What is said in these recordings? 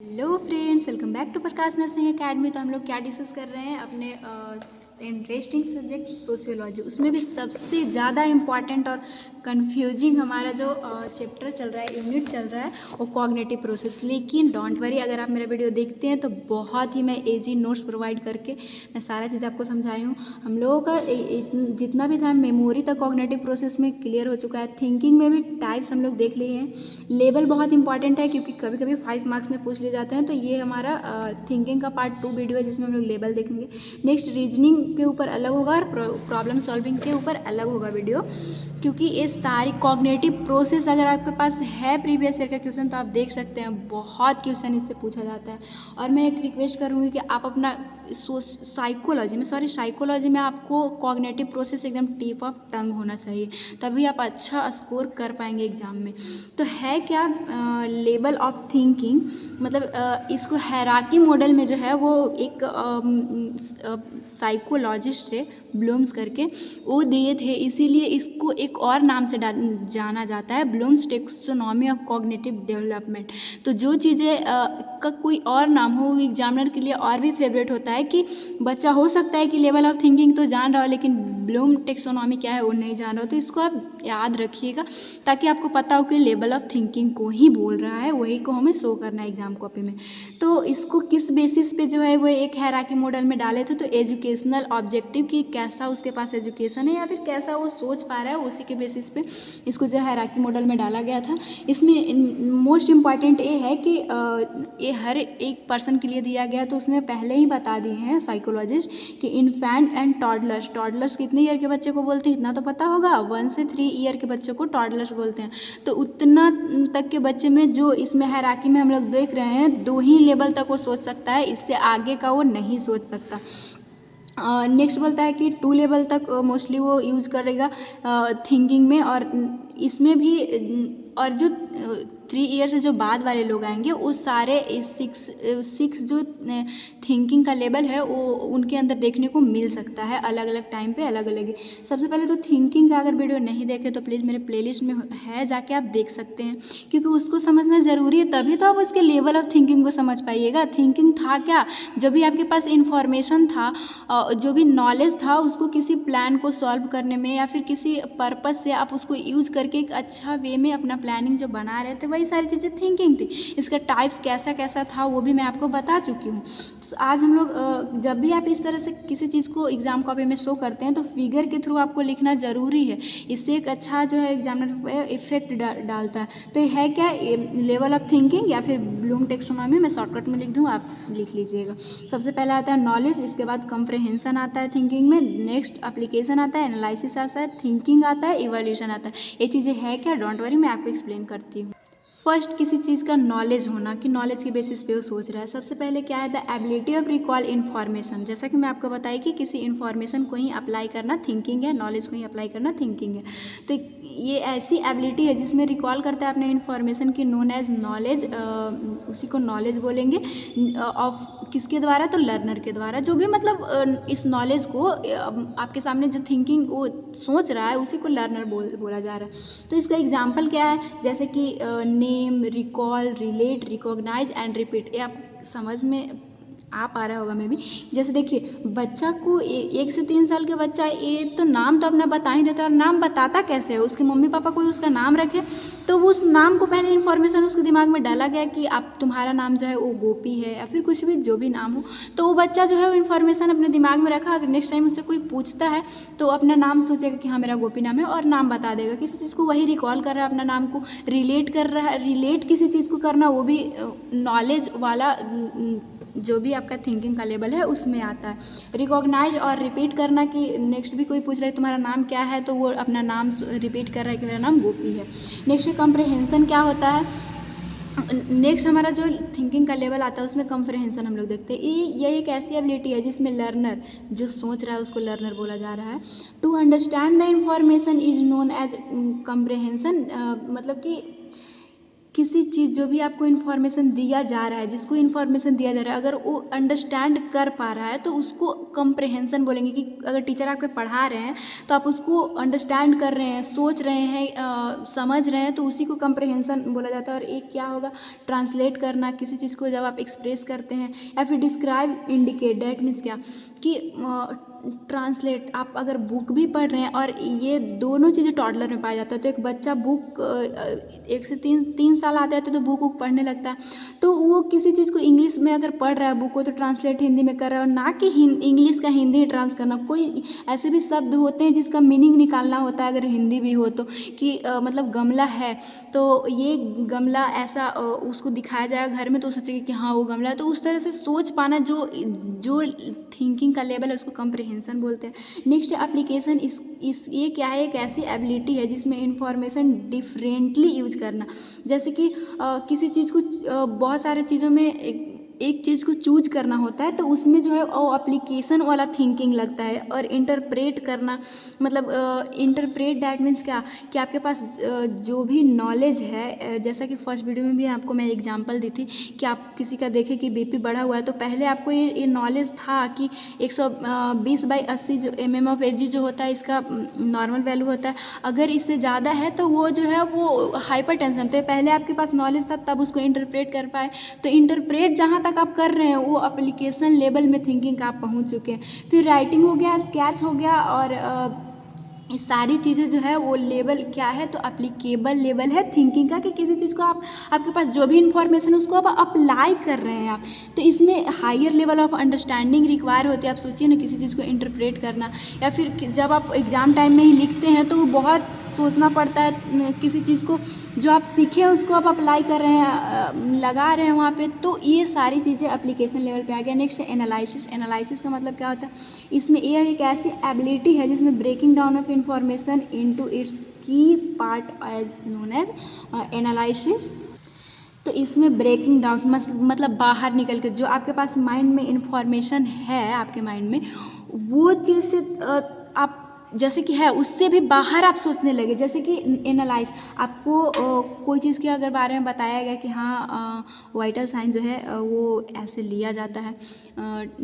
Hello friends, welcome back to Prakash nursing academy. तो हम लोग क्या डिस्कस कर रहे हैं अपने इंटरेस्टिंग सब्जेक्ट सोशियोलॉजी। उसमें भी सबसे ज़्यादा इम्पॉर्टेंट और कंफ्यूजिंग हमारा जो चैप्टर चल रहा है, यूनिट चल रहा है, वो कॉग्निटिव प्रोसेस। लेकिन डोंट वरी, अगर आप मेरा वीडियो देखते हैं तो बहुत ही मैं इजी नोट्स प्रोवाइड करके मैं सारा चीज़ आपको समझाई हूँ। हम लोगों का जितना भी था मेमोरी तक कॉग्निटिव प्रोसेस में क्लियर हो चुका है। थिंकिंग में भी टाइप्स हम लोग देख लिए हैं। लेवल बहुत इंपॉर्टेंट है क्योंकि कभी कभी 5 मार्क्स में पूछ लिए जाते हैं। तो ये हमारा थिंकिंग का पार्ट 2 वीडियो है जिसमें हम लोग लेवल देखेंगे। नेक्स्ट रीजनिंग के ऊपर अलग होगा और प्रॉब्लम सॉल्विंग के ऊपर अलग होगा वीडियो, क्योंकि ये सारी कॉग्निटिव प्रोसेस अगर आपके पास है प्रीवियस ईयर का क्वेश्चन तो आप देख सकते हैं बहुत क्वेश्चन इससे पूछा जाता है। और मैं एक रिक्वेस्ट करूँगी कि आप अपना साइकोलॉजी में आपको कॉग्निटिव प्रोसेस एकदम टिप ऑफ टंग होना चाहिए, तभी आप अच्छा स्कोर कर पाएंगे एग्जाम में। तो है क्या लेवल ऑफ थिंकिंग, मतलब इसको हायरार्की मॉडल में जो है वो एक साइकोलॉजिस्ट है ब्लूम्स करके, वो दिए थे, इसीलिए इसको एक और नाम से जाना जाता है, blooms taxonomy of cognitive development. तो जो चीज़ें का कोई और नाम हो वो एग्जामिनर के लिए और भी फेवरेट होता है कि बच्चा हो सकता है कि लेवल ऑफ थिंकिंग तो जान रहा हो लेकिन ब्लूम टेक्सोनॉमी क्या है वो नहीं जान रहा हो। तो इसको आप याद रखिएगा ताकि आपको पता हो कि लेवल ऑफ थिंकिंग को ही बोल रहा है, वही को हमें शो करना है एग्जाम कॉपी में। तो इसको किस बेसिस पे जो है वो एक हायरार्की मॉडल में डाले थे, तो एजुकेशनल ऑब्जेक्टिव कि कैसा उसके पास एजुकेशन है या फिर कैसा वो सोच पा रहा है, उसी के बेसिस पे इसको जो हायरार्की मॉडल में डाला गया था। इसमें मोस्ट इम्पॉर्टेंट ये है कि ये हर एक पर्सन के लिए दिया गया, तो उसमें पहले ही बता दिए हैं साइकोलॉजिस्ट कि इन्फेंट एंड टॉडलर्स कितने ईयर के बच्चे को बोलते हैं इतना तो पता होगा, 1 से 3 ईयर के बच्चों को टॉडलर्स बोलते हैं। तो उतना तक के बच्चे में जो इसमें हायरार्की में हम लोग देख रहे हैं 2 ही लेवल तक वो सोच सकता है, इससे आगे का वो नहीं सोच सकता। नेक्स्ट बोलता है कि 2 लेवल तक मोस्टली वो यूज़ करेगा थिंकिंग में, और इसमें भी और जो 3 ईयर से जो बाद वाले लोग आएंगे वो सारे 6 जो थिंकिंग का लेवल है वो उनके अंदर देखने को मिल सकता है, अलग अलग टाइम पे अलग अलग ही। सबसे पहले तो थिंकिंग का अगर वीडियो नहीं देखे तो प्लीज़ मेरे प्लेलिस्ट में है, जाके आप देख सकते हैं, क्योंकि उसको समझना ज़रूरी है, तभी तो आप उसके लेवल ऑफ थिंकिंग को समझ पाइएगा। थिंकिंग था क्या, जब भी आपके पास इंफॉर्मेशन था, जो भी नॉलेज था, उसको किसी प्लान को सॉल्व करने में या फिर किसी पर्पस से आप उसको यूज करके एक अच्छा वे में अपना प्लानिंग जो बना रहे थे, वही सारी चीज़ें थिंकिंग थी। इसका टाइप्स कैसा कैसा था वो भी मैं आपको बता चुकी हूँ। तो आज हम लोग जब भी आप इस तरह से किसी चीज़ को एग्जाम कॉपी में शो करते हैं तो फिगर के थ्रू आपको लिखना ज़रूरी है, इससे एक अच्छा जो है एग्जामिनर पे इफेक्ट डालता है। तो ये है क्या, लेवल ऑफ थिंकिंग या फिर ब्लूम टेक्सोनॉमी, मैं शॉर्टकट में लिख दूँ, आप लिख लीजिएगा। सबसे पहले आता है नॉलेज, इसके बाद कंप्रहेंशन आता है थिंकिंग में, नेक्स्ट एप्लीकेशन आता है, एनालिसिस आता है, थिंकिंग आता है, इवोल्यूशन आता है। ये चीज़ें है क्या, डोंट वरी, मैं आपको एक्सप्लेन करती हूँ। फर्स्ट, किसी चीज़ का नॉलेज होना, कि नॉलेज के बेसिस पे वो सोच रहा है। सबसे पहले क्या है, the ability of recall information. जैसा कि मैं आपको बताई कि किसी इन्फॉर्मेशन को ही अप्लाई करना थिंकिंग है, नॉलेज को ही अप्लाई करना थिंकिंग है। तो ये ऐसी एबिलिटी है जिसमें रिकॉल करता है अपने इन्फॉर्मेशन की, नोन एज नॉलेज, उसी को नॉलेज बोलेंगे। ऑफ किसके द्वारा, तो लर्नर के द्वारा, जो भी मतलब इस नॉलेज को आपके सामने जो थिंकिंग वो सोच रहा है उसी को लर्नर बोला जा रहा है। तो इसका एग्जाम्पल क्या है, जैसे कि name, recall, relate, recognise and repeat. ये आप समझ में आ पा रहा होगा मे भी। जैसे देखिए, बच्चा को 1 से 3 साल के बच्चा ये तो नाम तो अपना बता ही देता है, और नाम बताता कैसे है, उसके मम्मी पापा कोई उसका नाम रखे तो वो उस नाम को पहले इन्फॉर्मेशन उसके दिमाग में डाला गया कि आप तुम्हारा नाम जो है वो गोपी है या फिर कुछ भी जो भी नाम हो, तो वो बच्चा जो है वो इन्फॉर्मेशन अपने दिमाग में रखा। अगर नेक्स्ट टाइम उससे कोई पूछता है तो अपना नाम सोचेगा कि हाँ मेरा गोपी नाम है और नाम बता देगा। किसी चीज़ को वही रिकॉल कर रहा है, अपना नाम को रिलेट कर रहा है। रिलेट किसी चीज़ को करना वो भी नॉलेज वाला जो भी आपका थिंकिंग का लेवल है उसमें आता है। रिकॉग्नाइज और रिपीट करना, कि नेक्स्ट भी कोई पूछ रहा है तुम्हारा नाम क्या है तो वो अपना नाम रिपीट कर रहा है कि मेरा नाम गोपी है। नेक्स्ट कंप्रहेंशन क्या होता है, नेक्स्ट हमारा जो थिंकिंग का लेवल आता है उसमें कंप्रहेंशन हम लोग देखते हैं। ये एक ऐसी एबिलिटी है जिसमें लर्नर जो सोच रहा है उसको लर्नर बोला जा रहा है। To understand the information is known as comprehension, मतलब कि किसी चीज़ जो भी आपको इन्फॉर्मेशन दिया जा रहा है, जिसको इन्फॉर्मेशन दिया जा रहा है, अगर वो अंडरस्टैंड कर पा रहा है तो उसको कंप्रहेंसन बोलेंगे। कि अगर टीचर आपको पढ़ा रहे हैं तो आप उसको अंडरस्टैंड कर रहे हैं, सोच रहे हैं, समझ रहे हैं, तो उसी को कंप्रहेंसन बोला जाता है। और एक क्या होगा, ट्रांसलेट करना किसी चीज़ को जब आप एक्सप्रेस करते हैं, या फिर डिस्क्राइब, इंडिकेट, डैट मीन्स क्या कि ट्रांसलेट। आप अगर बुक भी पढ़ रहे हैं, और ये दोनों चीज़ें टॉडलर में पाया जाता है। तो एक बच्चा बुक 1 से 3 साल आते आते तो बुक पढ़ने लगता है, तो वो किसी चीज़ को इंग्लिश में अगर पढ़ रहा है बुक को, तो ट्रांसलेट हिंदी में कर रहा है, और ना कि इंग्लिश का हिंदी ट्रांस करना। कोई ऐसे भी शब्द होते हैं जिसका मीनिंग निकालना होता है, अगर हिंदी भी हो तो, कि मतलब गमला है तो ये गमला ऐसा उसको दिखाया जाएगा घर में, तो सोचेगा कि हाँ वो गमला है। तो उस तरह से सोच पाना, जो जो थिंकिंग का लेवल है, उसको कंप्रहेंसन बोलते हैं। नेक्स्ट एप्लीकेशन, इस ये क्या है, एक ऐसी एबिलिटी है जिसमें इंफॉर्मेशन डिफरेंटली यूज करना। जैसे कि किसी चीज़ को बहुत सारे चीज़ों में एक चीज़ को चूज करना होता है, तो उसमें जो है वो एप्लीकेशन वाला थिंकिंग लगता है। और इंटरप्रेट करना, मतलब इंटरप्रेट डैट मीन्स क्या, कि आपके पास जो भी नॉलेज है, जैसा कि फर्स्ट वीडियो में भी आपको मैं एग्जांपल दी थी कि आप किसी का देखें कि बीपी बढ़ा हुआ है, तो पहले आपको ये नॉलेज था कि 120/80 जो mm ऑफ Hg जो होता है, इसका नॉर्मल वैल्यू होता है। अगर इससे ज़्यादा है तो वो जो है वो हाइपर टेंशन। तो पहले आपके पास नॉलेज था, तब उसको इंटरप्रेट कर पाए। तो इंटरप्रेट जहाँ तक आप कर रहे हैं, वो एप्लीकेशन लेवल में थिंकिंग का आप पहुँच चुके हैं। फिर राइटिंग हो गया, स्केच हो गया, और ये सारी चीज़ें जो है वो लेवल क्या है, तो एप्लीकेबल लेवल है थिंकिंग का, कि किसी चीज़ को आपके पास जो भी इंफॉर्मेशन है उसको आप अप्लाई कर रहे हैं आप। तो इसमें higher level of understanding require होती है। आप सोचिए ना, किसी चीज़ को इंटरप्रेट करना, या फिर जब आप एग्ज़ाम टाइम में ही लिखते हैं तो वो बहुत सोचना पड़ता है। किसी चीज़ को जो आप सीखे हैं उसको आप अप्लाई कर रहे हैं, लगा रहे हैं वहाँ पे, तो ये सारी चीज़ें एप्लीकेशन लेवल पे आ गया। Next analysis. एनालिसिस का मतलब क्या होता है, इसमें ये एक ऐसी एबिलिटी है जिसमें breaking down of information into its key part as known as analysis. तो इसमें ब्रेकिंग डाउन मतलब बाहर निकल के जो आपके पास माइंड में इंफॉर्मेशन है, आपके माइंड में वो चीज़ से आप जैसे कि है उससे भी बाहर आप सोचने लगे। जैसे कि एनालाइज, आपको कोई चीज़ के अगर बारे में बताया गया कि हाँ वाइटल साइन जो है वो ऐसे लिया जाता है,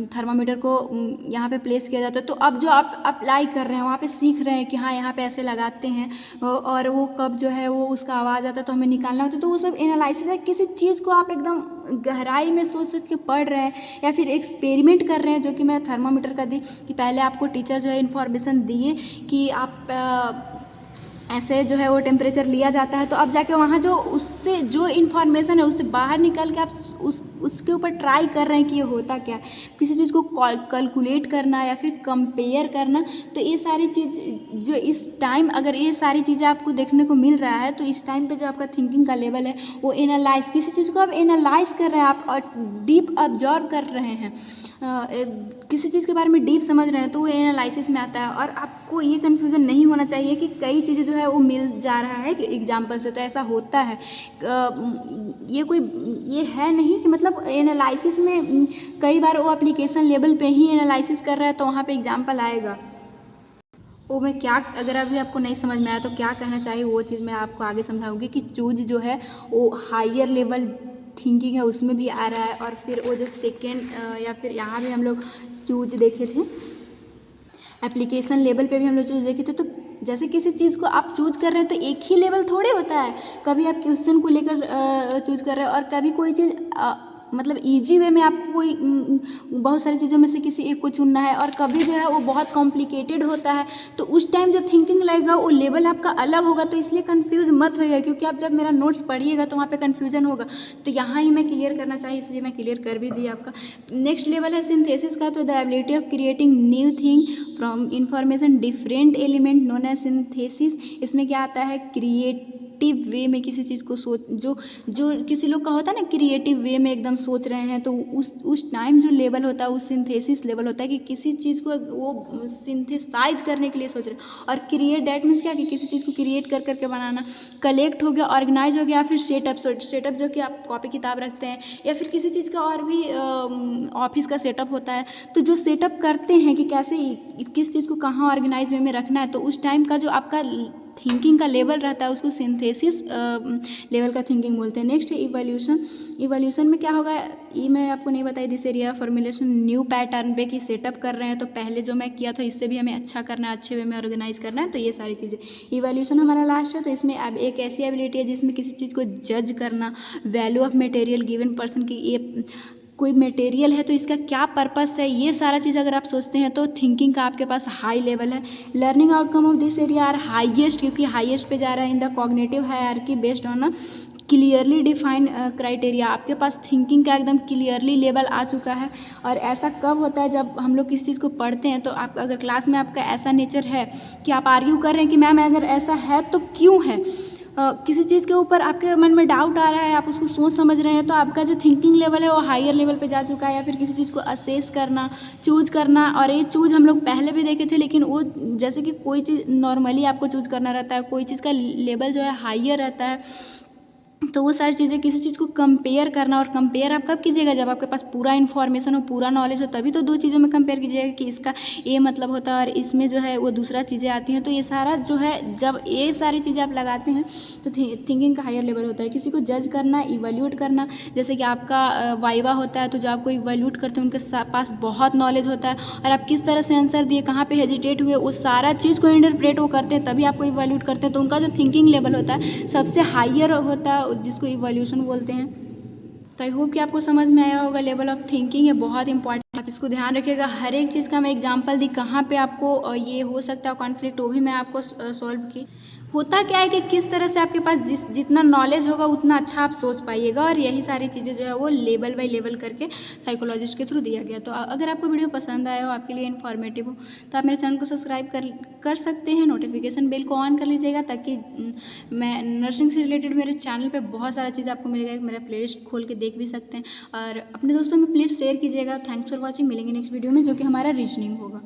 थर्मामीटर को यहाँ पे प्लेस किया जाता है। तो अब जो आप अप्लाई कर रहे हैं वहाँ पे सीख रहे हैं कि हाँ यहाँ पे ऐसे लगाते हैं, और वो कब जो है वो उसका आवाज़ आता है तो हमें निकालना होता है। तो वो सब एनालिसिस है। किसी चीज़ को आप एकदम गहराई में सोच सोच के पढ़ रहे हैं, या फिर एक्सपेरिमेंट कर रहे हैं, जो कि मैं थर्मामीटर का दी कि पहले आपको टीचर जो है इन्फॉर्मेशन दिए कि आप ऐसे जो है वो टेम्परेचर लिया जाता है, तो अब जाके वहाँ जो उससे जो इन्फॉर्मेशन है उससे बाहर निकल के आप उसके ऊपर ट्राई कर रहे हैं कि ये होता क्या है। किसी चीज़ को कैलकुलेट करना या फिर कंपेयर करना। तो ये सारी चीज़ जो इस टाइम अगर ये सारी चीज़ें आपको देखने को मिल रहा है, तो इस टाइम पे जो आपका थिंकिंग का लेवल है वो एनालाइज, किसी चीज़ को आप एनालाइज कर रहे हैं आप, और डीप ऑब्जर्व कर रहे हैं, किसी चीज़ के बारे में डीप समझ रहे हैं, तो वो एनालिसिस में आता है। और आपको ये कन्फ्यूज़न नहीं होना चाहिए कि कई चीज़ें जो है वो मिल जा रहा है एग्जाम्पल से, तो ऐसा होता है। ये है नहीं कि मतलब एनालिसिस में कई बार वो एप्लीकेशन लेवल पे ही एनालिसिस कर रहा है तो वहाँ पे एग्जाम्पल आएगा। वो मैं क्या, अगर अभी आपको नहीं समझ में आया तो क्या कहना चाहिए वो चीज़ मैं आपको आगे समझाऊंगी कि चूज जो है वो हायर लेवल थिंकिंग है उसमें भी आ रहा है। और फिर वो जो सेकेंड या फिर यहाँ भी हम लोग चूज देखे थे, एप्लीकेशन लेवल पे भी हम लोग चूज देखे थे। तो जैसे किसी चीज़ को आप चूज कर रहे हैं तो एक ही लेवल थोड़े होता है। कभी आप क्वेश्चन को लेकर चूज कर रहे हैं, और कभी कोई चीज़ मतलब इजी वे में आपको कोई बहुत सारी चीज़ों में से किसी एक को चुनना है, और कभी जो है वो बहुत कॉम्प्लिकेटेड होता है। तो उस टाइम जो थिंकिंग लगेगा वो लेवल आपका अलग होगा। तो इसलिए कंफ्यूज मत होइएगा, क्योंकि आप जब मेरा नोट्स पढ़िएगा तो वहाँ पे कन्फ्यूजन होगा। तो यहाँ ही मैं क्लियर करना चाहिए, इसलिए मैं क्लियर कर भी दिया आपका। नेक्स्ट लेवल है सिंथेसिस का। तो the ability of creating new thing from information different element known as synthesis. इसमें क्या आता है, क्रिएटिव वे में किसी चीज़ को सोच, जो किसी लोग का होता है ना क्रिएटिव वे में एकदम सोच रहे हैं, तो उस टाइम जो लेवल होता है वो सिंथेसिस लेवल होता है, कि किसी चीज़ को वो सिंथेसाइज करने के लिए सोच रहे हैं। और क्रिएट डैट मीन्स क्या, कि किसी चीज़ को क्रिएट कर करके बनाना। कलेक्ट हो गया, ऑर्गेनाइज हो गया, या फिर सेटअप जो कि आप कॉपी किताब रखते हैं, या फिर किसी चीज़ का और भी ऑफिस का सेटअप होता है। तो जो सेटअप करते हैं कि कैसे किस चीज़ को कहाँ ऑर्गेनाइज वे में रखना है, तो उस टाइम का जो आपका थिंकिंग का लेवल रहता है उसको सिंथेसिस लेवल का थिंकिंग बोलते हैं। नेक्स्ट है इवोल्यूशन। इवोल्यूशन में क्या होगा ये मैं आपको नहीं बताई। This area formulation new pattern पे कि सेटअप कर रहे हैं तो पहले जो मैं किया था इससे भी हमें अच्छा करना है, अच्छे वे में ऑर्गेनाइज करना है, तो ये सारी चीज़ें। इवोल्यूशन हमारा लास्ट है, तो इसमें अब एक ऐसी एबिलिटी है जिसमें किसी चीज़ को जज करना, value of material given person की ये कोई मटेरियल है तो इसका क्या पर्पस है, ये सारा चीज़ अगर आप सोचते हैं तो थिंकिंग का आपके पास हाई लेवल है। Learning outcome of this area are highest, क्योंकि हाईएस्ट पे जा रहा है in the cognitive hierarchy based on a clearly defined criteria. आपके पास थिंकिंग का एकदम क्लियरली लेवल आ चुका है। और ऐसा कब होता है जब हम लोग किसी चीज़ को पढ़ते हैं तो आप अगर क्लास में आपका ऐसा नेचर है कि आप आर्ग्यू कर रहे हैं कि मैम अगर ऐसा है तो क्यों है, किसी चीज़ के ऊपर आपके मन में डाउट आ रहा है, आप उसको सोच समझ रहे हैं, तो आपका जो थिंकिंग लेवल है वो हायर लेवल पे जा चुका है। या फिर किसी चीज़ को असेस करना, चूज करना, और ये चूज हम लोग पहले भी देखे थे, लेकिन वो जैसे कि कोई चीज़ नॉर्मली आपको चूज करना रहता है, कोई चीज़ का लेवल जो है हायर रहता है, तो वो सारी चीज़ें किसी चीज़ को कंपेयर करना। और कंपेयर आप कब कीजिएगा जब आपके पास पूरा इन्फॉर्मेशन हो, पूरा नॉलेज हो, तभी तो दो चीज़ों में कंपेयर कीजिएगा कि इसका ये मतलब होता है और इसमें जो है वो दूसरा चीज़ें आती हैं। तो ये सारा जो है जब ये सारी चीज़ें आप लगाते हैं तो थिंकिंग का हायर लेवल होता है। किसी को जज करना, इवैल्यूएट करना, जैसे कि आपका वाइवा होता है तो जो आपको इवैल्यूएट करते हैं उनके पास बहुत नॉलेज होता है और आप किस तरह से आंसर दिए, कहाँ पे हेजिटेट हुए, उस सारा चीज़ को इंटरप्रेट वो करते हैं, तभी आपको इवैल्यूएट करते हैं। तो उनका जो थिंकिंग लेवल होता है सबसे हायर होता है, जिसको इवोल्यूशन बोलते हैं। तो आई होप कि आपको समझ में आया होगा। लेवल ऑफ थिंकिंग है बहुत इंपॉर्टेंट, आप इसको ध्यान रखिएगा। हर एक चीज़ का मैं एग्जांपल दी कहाँ पे आपको ये हो सकता है कॉन्फ्लिक्ट, वो भी मैं आपको सॉल्व की। होता क्या है कि किस तरह से आपके पास जितना नॉलेज होगा उतना अच्छा आप सोच पाइएगा, और यही सारी चीज़ें जो है वो लेवल बाय लेवल करके साइकोलॉजिस्ट के थ्रू दिया गया। तो अगर आपको वीडियो पसंद आया हो, आपके लिए इन्फॉर्मेटिव हो, तो आप मेरे चैनल को सब्सक्राइब कर सकते हैं, नोटिफिकेशन बेल को ऑन कर लीजिएगा, ताकि मैं नर्सिंग से रिलेटेड मेरे चैनल पे बहुत सारा चीज़ आपको मिलेगा, मेरा प्लेलिस्ट खोल के देख भी सकते हैं। और अपने दोस्तों में प्लीज़ शेयर कीजिएगा। Thanks for watching. मिलेंगे नेक्स्ट वीडियो में जो कि हमारा रीजनिंग होगा।